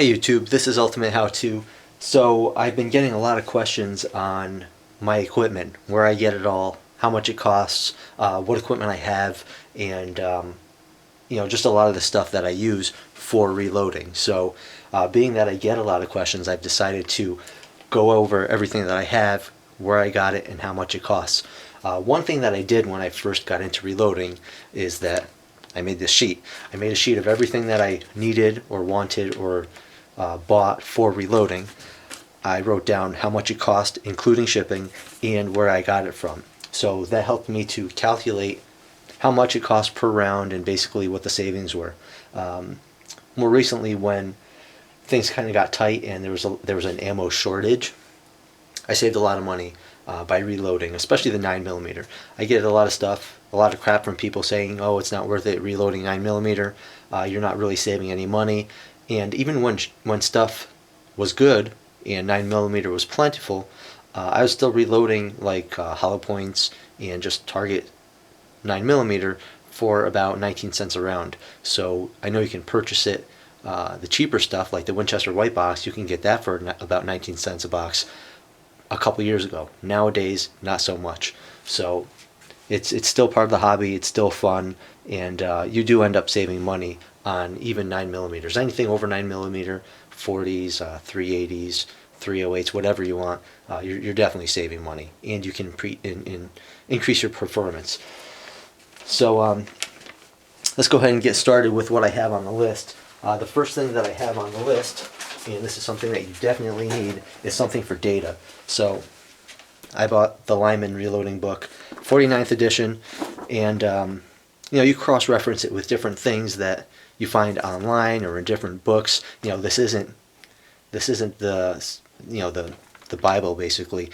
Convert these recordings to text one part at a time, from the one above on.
Hey YouTube, this is Ultimate How To. So I've been getting a lot of questions on my equipment, where I get it all, how much it costs, what equipment I have, and just a lot of the stuff that I use for reloading. So being that I get a lot of questions, I've decided to go over everything that I have, where I got it, and how much it costs. One thing that I did when I first got into reloading is that I made this sheet. I made a sheet of everything that I needed or wanted or bought for reloading. I wrote down how much it cost, including shipping, and where I got it from. So that helped me to calculate how much it cost per round and basically what the savings were. More recently, when things kind of got tight and there was an ammo shortage, I saved a lot of money by reloading, especially the 9mm. I get a lot of stuff, a lot of crap from people saying, "Oh, it's not worth it reloading 9mm. You're not really saving any money." And even when stuff was good and 9mm was plentiful, I was still reloading like hollow points and just target 9mm for about 19 cents a round. So I know you can purchase it. The cheaper stuff like the Winchester White Box, you can get that for about 19 cents a box a couple years ago. Nowadays, not so much. So it's still part of the hobby. It's still fun, and you do end up saving money on even 9mm. Anything over 9mm, 40s, 380s, 308s, whatever you want, you're definitely saving money, and you can increase your performance. So let's go ahead and get started with what I have on the list. The first thing that I have on the list, and this is something that you definitely need, is something for data. So I bought the Lyman Reloading book, 49th edition, and you cross-reference it with different things that you find online or in different books. This isn't the Bible, basically.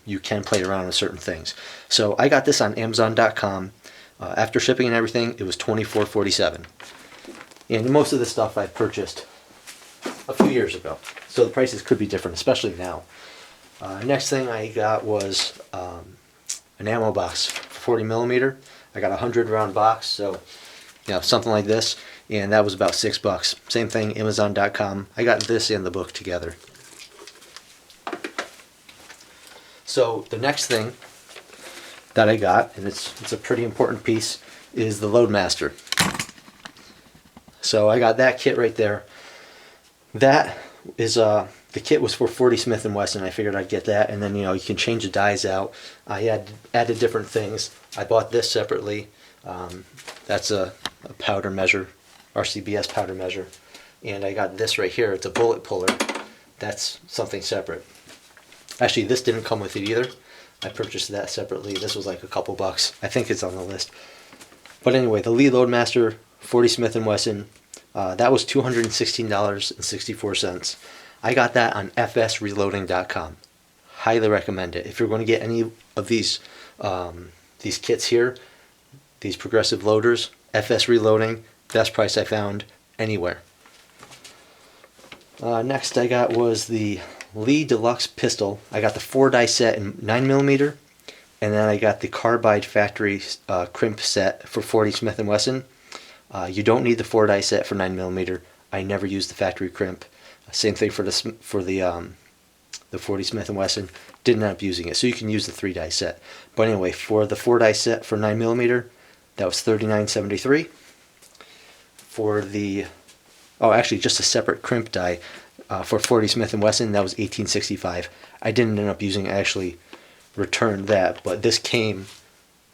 You can play around with certain things. So I got this on Amazon.com. After shipping and everything, it was $24.47. And most of the stuff I purchased a few years ago, so the prices could be different, especially now. Next thing I got was an ammo box, 40mm. I got a 100-round box, so something like this, and that was about $6. Same thing, Amazon.com. I got this and the book together. So the next thing that I got, and it's a pretty important piece, is the Loadmaster. So I got that kit right there. That is the kit was for 40 Smith & Wesson. I figured I'd get that, and then you can change the dies out. I added different things. I bought this separately. That's a powder measure, RCBS powder measure, and I got this right here. It's a bullet puller. That's something separate. Actually, this didn't come with it either. I purchased that separately. This was like a couple bucks. I think it's on the list. But anyway, the Lee Loadmaster 40 Smith & Wesson, that was $216.64. I got that on fsreloading.com. Highly recommend it. If you're going to get any of these kits here, these progressive loaders, FS Reloading, best price I found anywhere. Next I got was the Lee Deluxe pistol. I got the 4-die set in 9mm, and then I got the carbide factory crimp set for 40 Smith & Wesson. You don't need the 4-die set for 9mm. I never used the factory crimp. Same thing for the 40 Smith & Wesson. Didn't end up using it, so you can use the 3-die set. But anyway, for the 4-die set for 9mm, that was $39.73. For the actually just a separate crimp die for 40 Smith & Wesson, that was $18.65. I didn't end up using it. I actually returned that, but this came,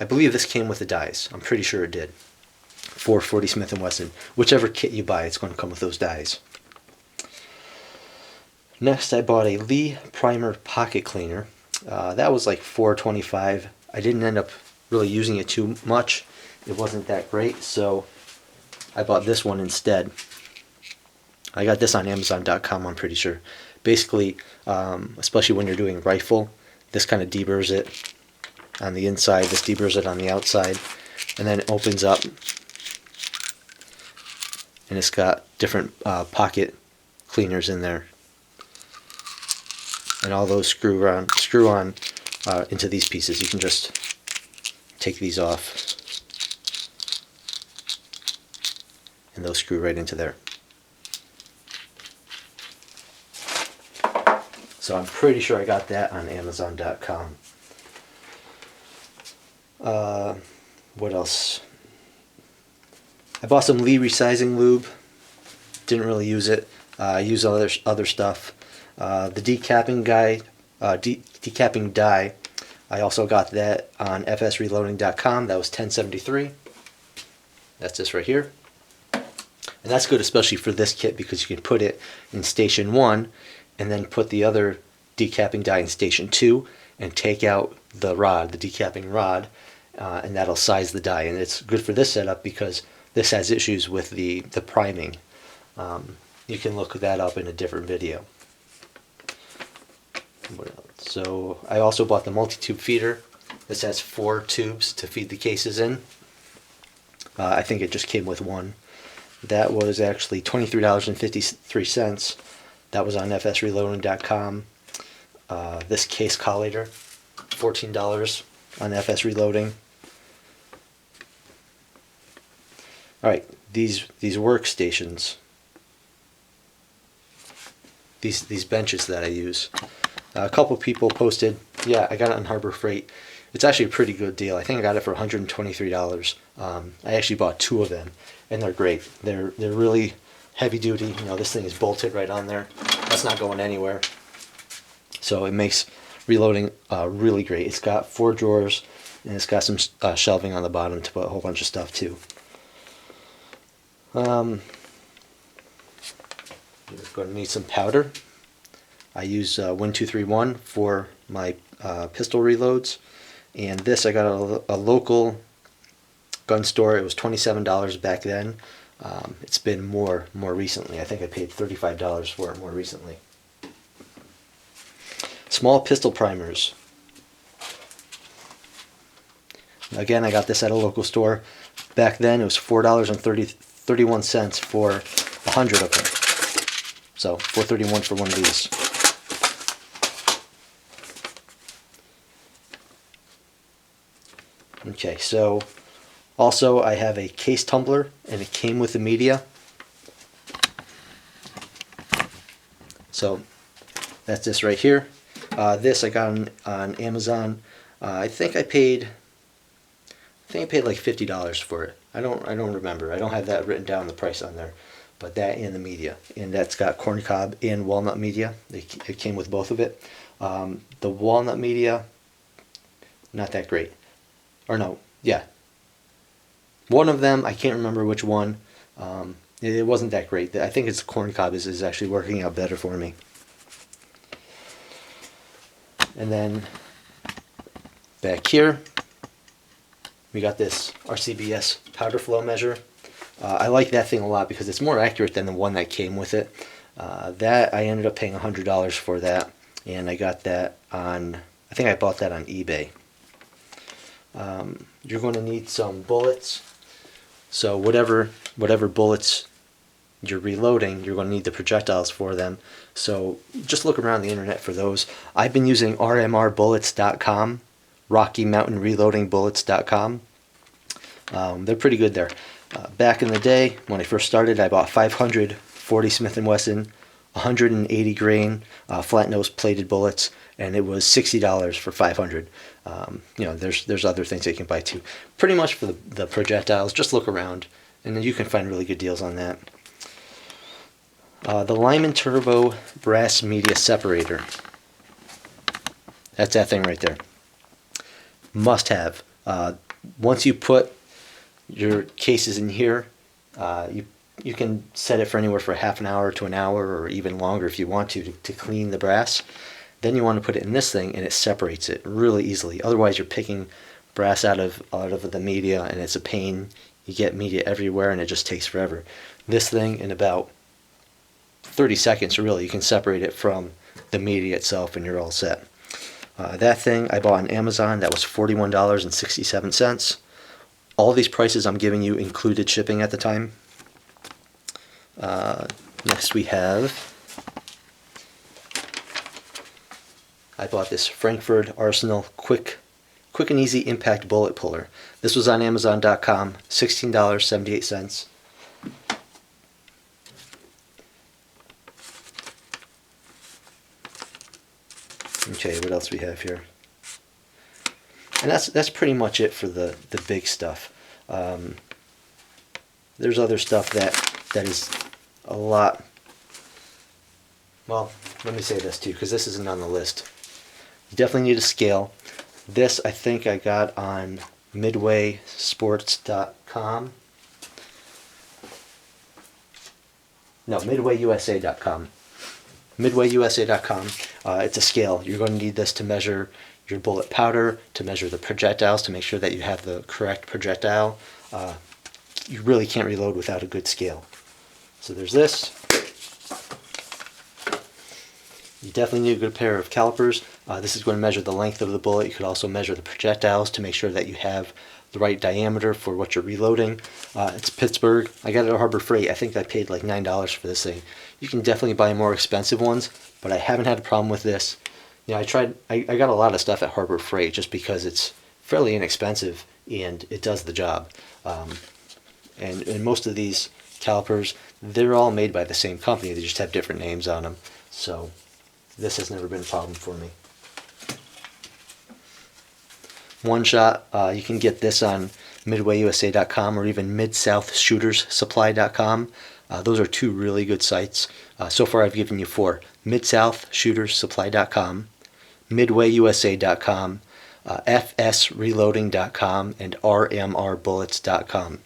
I believe this came with the dies. I'm pretty sure it did. For 40 Smith & Wesson, whichever kit you buy, it's going to come with those dies. Next, I bought a Lee Primer pocket cleaner. That was like $4.25. I didn't end up really using it too much. It wasn't that great, so I bought this one instead. I got this on Amazon.com, I'm pretty sure. Basically, especially when you're doing rifle, this kind of deburrs it on the inside, this deburrs it on the outside, and then it opens up, and it's got different pocket cleaners in there. And all those screw on into these pieces. You can just take these off, and they'll screw right into there. So I'm pretty sure I got that on Amazon.com. What else? I bought some Lee resizing lube. Didn't really use it. I use other stuff. The decapping decapping dye. I also got that on fsreloading.com. That was $10.73. That's this right here. And that's good especially for this kit because you can put it in station 1 and then put the other decapping dye in station 2 and take out the rod, the decapping rod, and that'll size the dye. And it's good for this setup because this has issues with the priming. You can look that up in a different video. So I also bought the multi-tube feeder. This has 4 tubes to feed the cases in. I think it just came with one. That was actually $23.53. That was on fsreloading.com. This case collator, $14 on FS Reloading. All right, these workstations, these benches that I use. A couple people posted, yeah, I got it on Harbor Freight. It's actually a pretty good deal. I think I got it for $123. I actually bought 2 of them, and they're great. They're really heavy duty. You know, this thing is bolted right on there. That's not going anywhere. So it makes reloading really great. It's got 4 drawers, and it's got some shelving on the bottom to put a whole bunch of stuff too. You're going to need some powder. I use Win231 for my pistol reloads, and this I got at a local gun store. It was $27 back then. It's been more recently. I think I paid $35 for it more recently. Small pistol primers. Again, I got this at a local store. Back then it was $4.31 for 100 of them. So $4.31 for one of these. Okay, so also I have a case tumbler, and it came with the media. So that's this right here. This I got on Amazon. I think I paid like $50 for it. I don't remember. I don't have that written down, the price on there. But that and the media, and that's got corncob and walnut media. It came with both of it. The walnut media, not that great. Or no, yeah. One of them, I can't remember which one. It wasn't that great. I think it's corncob is actually working out better for me. And then back here, we got this RCBS powder flow measure. I like that thing a lot because it's more accurate than the one that came with it. That I ended up paying $100 for that, and I got that on, I think I bought that on eBay. You're going to need some bullets. So whatever bullets you're reloading, you're going to need the projectiles for them. So just look around the internet for those. I've been using rmrbullets.com, RockyMountainReloadingBullets.com. They're pretty good there. Back in the day, when I first started, I bought 500 40 Smith & Wesson, 180 grain flat nose plated bullets, and it was $60 for 500. You know, there's other things that you can buy too. Pretty much for the projectiles, just look around, and then you can find really good deals on that. The Lyman Turbo Brass Media Separator. That's that thing right there. Must have. Once you put your cases in here, you can set it for anywhere for half an hour to an hour or even longer if you want to clean the brass. Then you want to put it in this thing, and it separates it really easily. Otherwise you're picking brass out of the media, and it's a pain. You get media everywhere, and it just takes forever. This thing, in about 30 seconds really, you can separate it from the media itself, and you're all set. That thing I bought on Amazon. That was $41.67. All these prices I'm giving you included shipping at the time. Next we have, I bought this Frankford Arsenal quick and easy impact bullet puller. This was on Amazon.com, $16.78. Okay, what else we have here? And that's pretty much it for the big stuff. There's other stuff that is a lot. Well, let me say this too, because this isn't on the list. You definitely need a scale. This I think I got on midwaysports.com. No, midwayusa.com. Midwayusa.com. It's a scale. You're going to need this to measure your bullet powder, to measure the projectiles, to make sure that you have the correct projectile. You really can't reload without a good scale. So there's this. You definitely need a good pair of calipers. This is going to measure the length of the bullet. You could also measure the projectiles to make sure that you have the right diameter for what you're reloading. It's Pittsburgh. I got it at Harbor Freight. I think I paid like $9 for this thing. You can definitely buy more expensive ones, but I haven't had a problem with this. You know, I got a lot of stuff at Harbor Freight just because it's fairly inexpensive and it does the job. And most of these calipers, they're all made by the same company. They just have different names on them. So this has never been a problem for me. One Shot, you can get this on midwayusa.com or even midsouthshooterssupply.com. Those are two really good sites. So far I've given you four: midsouthshooterssupply.com, midwayusa.com, fsreloading.com, and rmrbullets.com.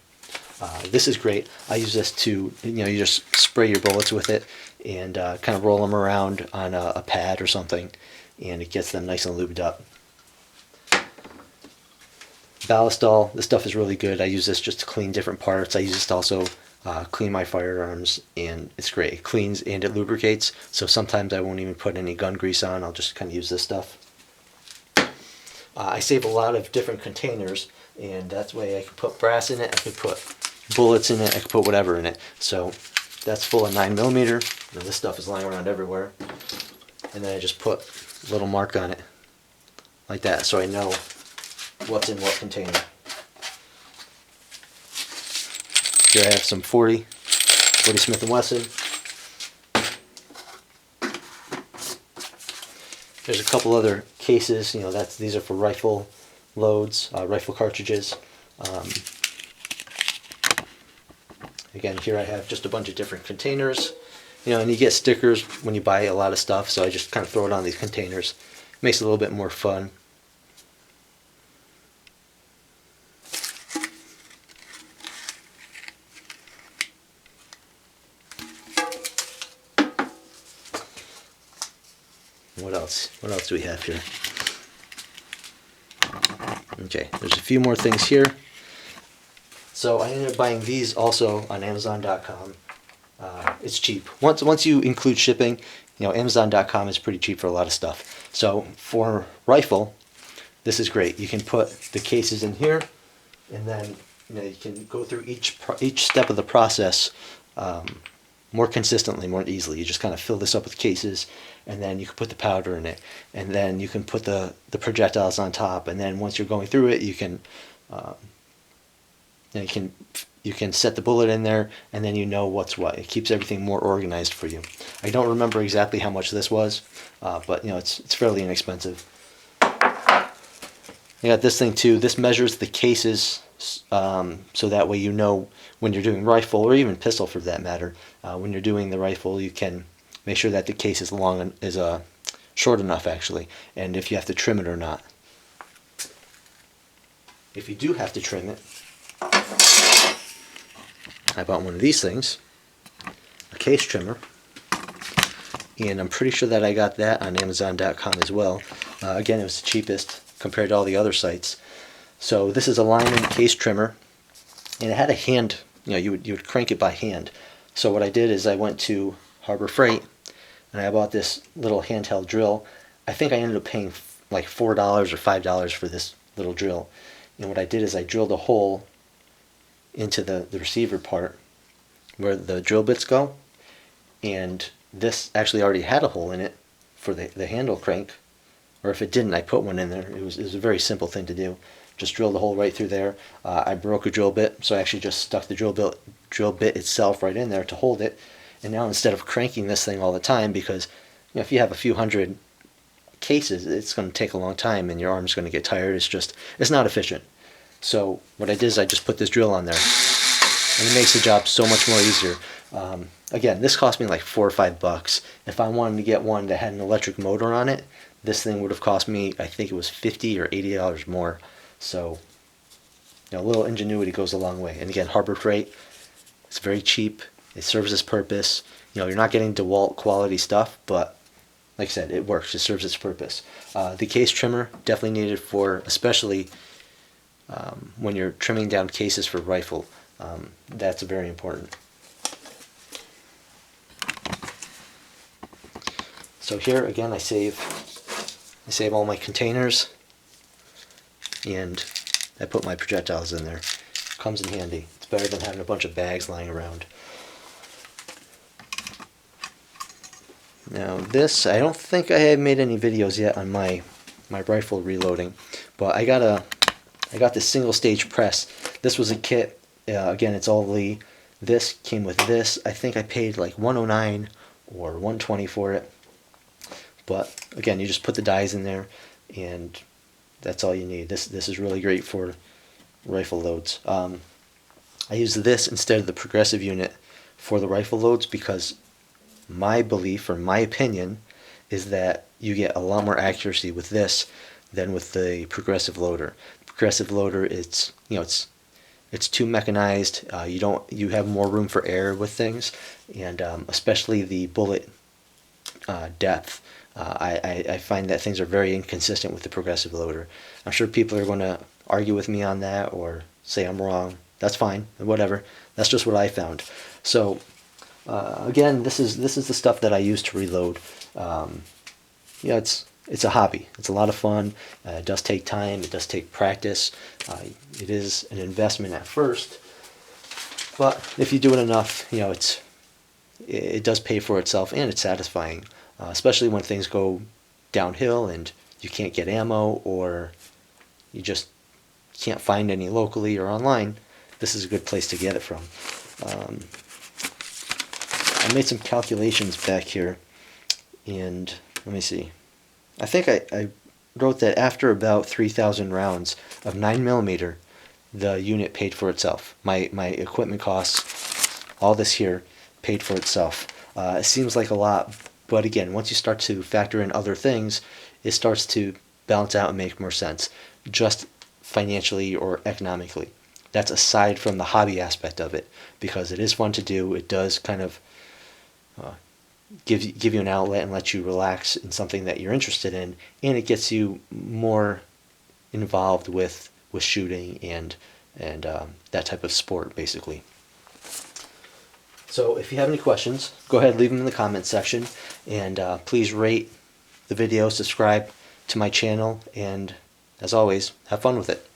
This is great. I use this to, you just spray your bullets with it and kind of roll them around on a pad or something, and it gets them nice and lubed up. Ballistol, this stuff is really good. I use this just to clean different parts. I use this to also clean my firearms, and it's great. It cleans and it lubricates, so sometimes I won't even put any gun grease on. I'll just kind of use this stuff. I save a lot of different containers, and that's way I could put brass in it, I could put bullets in it, I could put whatever in it. So that's full of 9mm. This stuff is lying around everywhere. And then I just put a little mark on it, like that, so I know what's in what container. Here I have some 40 Smith & Wesson. There's a couple other cases, these are for rifle loads, rifle cartridges. Again, here I have just a bunch of different containers, and you get stickers when you buy a lot of stuff, so I just kind of throw it on these containers. Makes it a little bit more fun. What else do we have here? Okay, there's a few more things here. So I ended up buying these also on Amazon.com. It's cheap. Once you include shipping, Amazon.com is pretty cheap for a lot of stuff. So for rifle, this is great. You can put the cases in here, and then you can go through each step of the process more consistently, more easily. You just kind of fill this up with cases, and then you can put the powder in it, and then you can put the projectiles on top, and then once you're going through it, you can set the bullet in there, and then you know what's what. It keeps everything more organized for you. I don't remember exactly how much this was, but it's fairly inexpensive. I got this thing too. This measures the cases, so that way when you're doing rifle, or even pistol for that matter, when you're doing the rifle, you can make sure that the case is short enough actually, and if you have to trim it or not. If you do have to trim it, I bought one of these things, a case trimmer, and I'm pretty sure that I got that on Amazon.com as well. Again, it was the cheapest compared to all the other sites. So this is a Lyman case trimmer, and it had a hand. You would crank it by hand. So what I did is I went to Harbor Freight, and I bought this little handheld drill. I think I ended up paying like $4 or $5 for this little drill. And what I did is I drilled a hole into the receiver part where the drill bits go, and this actually already had a hole in it for the handle crank, or if it didn't, I put one in there. It was a very simple thing to do. Just drilled a hole right through there. I broke a drill bit, so I actually just stuck the drill bit itself right in there to hold it. And now instead of cranking this thing all the time, because if you have a few hundred cases, it's going to take a long time and your arm's going to get tired. It's not efficient. So what I did is I just put this drill on there, and it makes the job so much more easier. Again, this cost me like $4 or $5. If I wanted to get one that had an electric motor on it, this thing would have cost me, I think it was $50 or $80 more. So, a little ingenuity goes a long way. And again, Harbor Freight, it's very cheap. It serves its purpose. You're not getting DeWalt quality stuff, but like I said, it works. It serves its purpose. The case trimmer, definitely needed for, especially when you're trimming down cases for rifle. That's very important. So here again, I save all my containers, and I put my projectiles in there. Comes in handy. It's better than having a bunch of bags lying around. Now this, I don't think I have made any videos yet on my rifle reloading, but I got this single stage press. This was a kit. Again, it's all Lee. This came with this. I think I paid like $109 or $120 for it. But again, you just put the dies in there, and that's all you need. This is really great for rifle loads. I use this instead of the progressive unit for the rifle loads because my belief or my opinion is that you get a lot more accuracy with this than with the progressive loader. Progressive loader, it's too mechanized. You have more room for error with things, and especially the bullet depth. I find that things are very inconsistent with the progressive loader. I'm sure people are going to argue with me on that or say I'm wrong. That's fine, whatever. That's just what I found. So again, this is the stuff that I use to reload. It's a hobby. It's a lot of fun. It does take time. It does take practice. It is an investment at first, but if you do it enough, it does pay for itself, and it's satisfying. Especially when things go downhill and you can't get ammo, or you just can't find any locally or online. This is a good place to get it from. I made some calculations back here, and let me see. I think I wrote that after about 3,000 rounds of 9mm, the unit paid for itself. My equipment costs, all this here, paid for itself. It seems like a lot, but again, once you start to factor in other things, it starts to balance out and make more sense, just financially or economically. That's aside from the hobby aspect of it, because it is fun to do. It does kind of give you an outlet and let you relax in something that you're interested in, and it gets you more involved with shooting and that type of sport, basically. So if you have any questions, go ahead and leave them in the comment section, and please rate the video, subscribe to my channel, and as always, have fun with it.